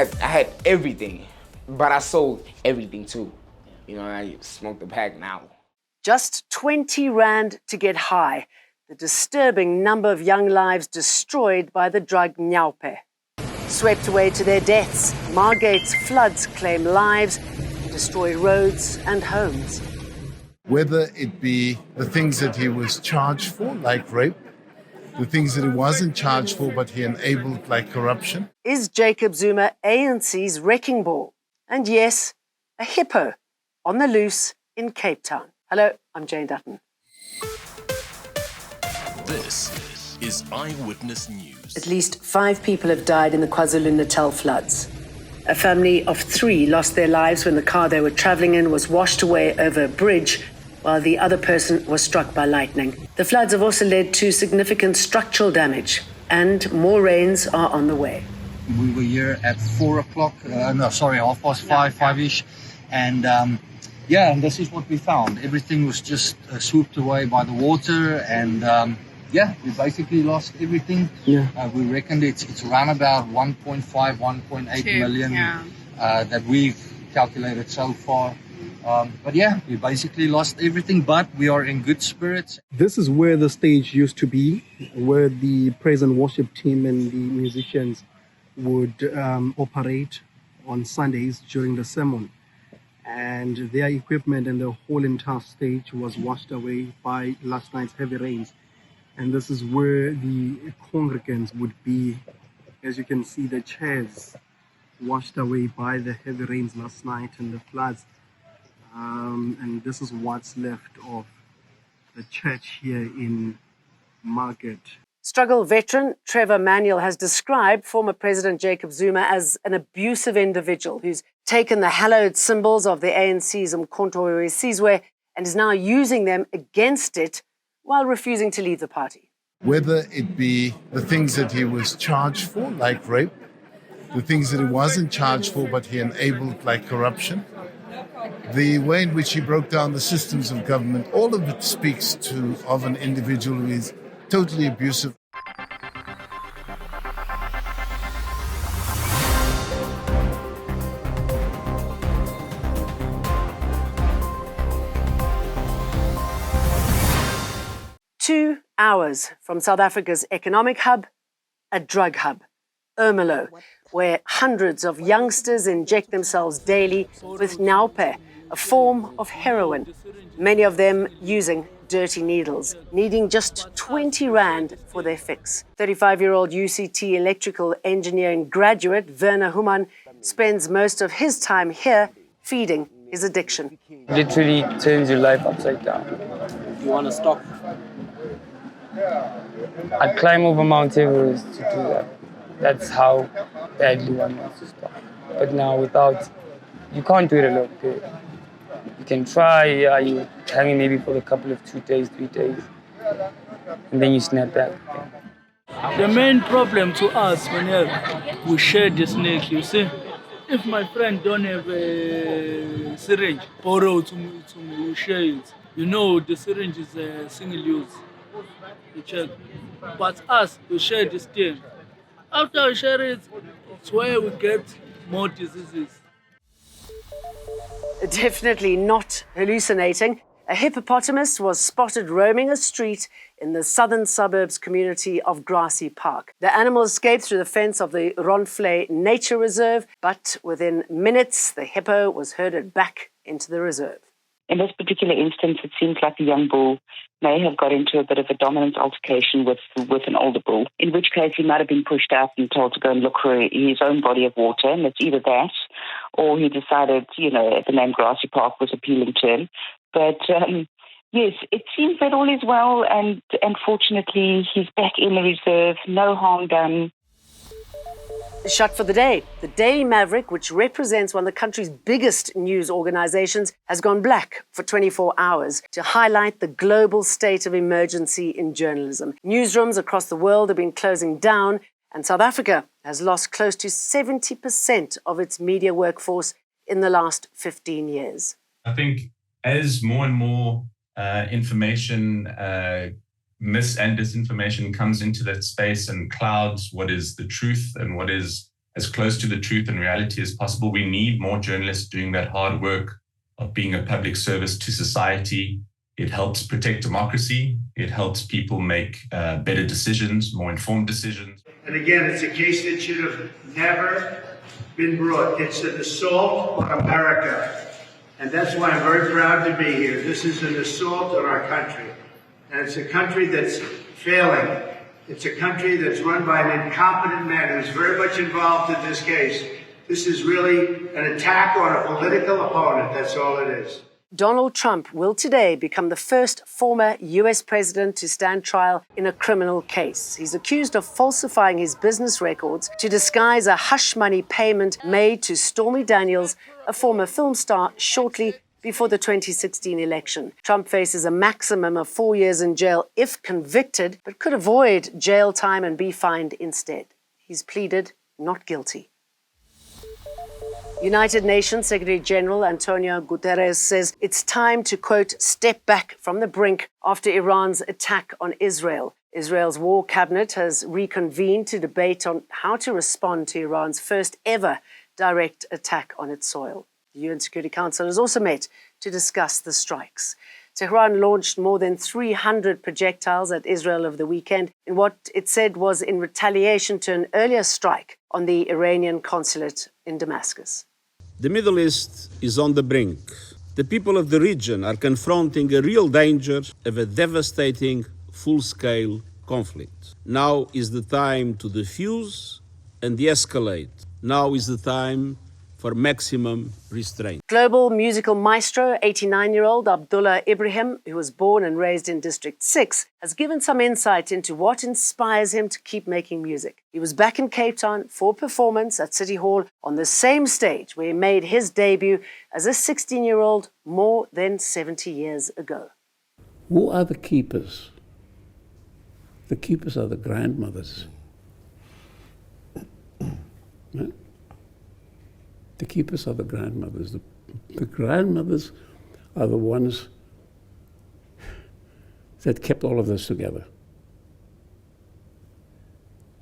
had everything, but I sold everything too. You know, I smoked the pack now. Just 20 rand to get high. The disturbing number of young lives destroyed by the drug nyaupe. Swept away to their deaths, Margate's floods claim lives, destroy roads and homes. Whether it be the things that he was charged for, like rape, the things that he wasn't charged for but he enabled, like corruption. Is Jacob Zuma ANC's wrecking ball? And yes, a hippo on the loose in Cape Town. Hello, I'm Jane Dutton. This is Eyewitness News. At least 5 people have died in the KwaZulu-Natal floods. A family of 3 lost their lives when the car they were travelling in was washed away over a bridge, while the other person was struck by lightning. The floods have also led to significant structural damage, and more rains are on the way. We were here at 4 o'clock, 5:30, 5-ish, and and this is what we found. Everything was just swooped away by the water, and we basically lost everything. We reckoned it's around about 1.5, 1.8 million that we've calculated so far. We basically lost everything, but we are in good spirits. This is where the stage used to be, where the praise and worship team and the musicians would operate on Sundays during the sermon. And their equipment and the whole entire stage was washed away by last night's heavy rains. And this is where the congregants would be. As you can see, the chairs washed away by the heavy rains last night and the floods. And this is what's left of the church here in Margate. Struggle veteran Trevor Manuel has described former President Jacob Zuma as an abusive individual who's taken the hallowed symbols of the ANC's Umkhonto we Sizwe and is now using them against it while refusing to leave the party. Whether it be the things that he was charged for, like rape, the things that he wasn't charged for but he enabled, like corruption, the way in which he broke down the systems of government, all of it speaks of an individual who is totally abusive. Two hours from South Africa's economic hub, a drug hub, Ermelo, where hundreds of youngsters inject themselves daily with nyaupe, a form of heroin, many of them using dirty needles, needing just 20 rand for their fix. 35-year-old UCT electrical engineering graduate Werner Human spends most of his time here feeding his addiction. Literally turns your life upside down. You want to stop? I'd climb over Mount Everest to do that. That's how badly one wants to stop. But now you can't do it alone, period. You can try, you hang maybe for a couple of 2 days, 3 days, and then you snap back. The main problem to us whenever we share the snake, you see, if my friend don't have a syringe, borrow to me, we share it. You know, the syringe is a single use. You check. But us, we share this thing. After we share it, it's where we get more diseases. Definitely not hallucinating. A hippopotamus was spotted roaming a street in the southern suburbs community of Grassy Park. The animal escaped through the fence of the Ronflay Nature Reserve, but within minutes, the hippo was herded back into the reserve. In this particular instance, it seems like the young bull may have got into a bit of a dominant altercation with an older bull, in which case he might have been pushed out and told to go and look for his own body of water, and it's either that or he decided, the name Grassy Park was appealing to him. But yes, it seems that all is well, and fortunately he's back in the reserve, no harm done. Shut for the day. The Daily Maverick, which represents one of the country's biggest news organizations, has gone black for 24 hours to highlight the global state of emergency in journalism. Newsrooms across the world have been closing down, and South Africa has lost close to 70% of its media workforce in the last 15 years. I think as more and more information, mis and disinformation comes into that space and clouds what is the truth and what is as close to the truth and reality as possible. We need more journalists doing that hard work of being a public service to society. It helps protect democracy. It helps people make better decisions, more informed decisions. And again, it's a case that should have never been brought. It's an assault on America. And that's why I'm very proud to be here. This is an assault on our country. And it's a country that's failing. It's a country that's run by an incompetent man who's very much involved in this case. This is really an attack on a political opponent. That's all it is. Donald Trump will today become the first former US president to stand trial in a criminal case. He's accused of falsifying his business records to disguise a hush money payment made to Stormy Daniels, a former film star, shortly before the 2016 election. Trump faces a maximum of 4 years in jail if convicted, but could avoid jail time and be fined instead. He's pleaded not guilty. United Nations Secretary General Antonio Guterres says it's time to, quote, step back from the brink after Iran's attack on Israel. Israel's war cabinet has reconvened to debate on how to respond to Iran's first ever direct attack on its soil. The UN Security Council has also met to discuss the strikes. Tehran launched more than 300 projectiles at Israel over the weekend in what it said was in retaliation to an earlier strike on the Iranian consulate in Damascus. The Middle East is on the brink. The people of the region are confronting a real danger of a devastating, full-scale conflict. Now is the time to defuse and de-escalate. Now is the time for maximum restraint. Global musical maestro, 89-year-old Abdullah Ibrahim, who was born and raised in District 6, has given some insight into what inspires him to keep making music. He was back in Cape Town for performance at City Hall on the same stage where he made his debut as a 16-year-old more than 70 years ago. Who are the keepers? The keepers are the grandmothers. Right? The keepers are the grandmothers. The grandmothers are the ones that kept all of this together.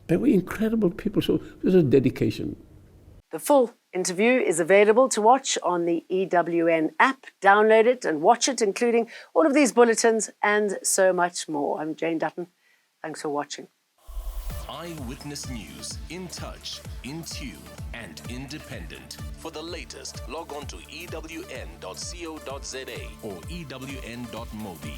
They were incredible people, so there's a dedication. The full interview is available to watch on the EWN app. Download it and watch it, including all of these bulletins and so much more. I'm Jane Dutton. Thanks for watching. Eyewitness News, in touch, in tune, and independent. For the latest, log on to ewn.co.za or ewn.mobi.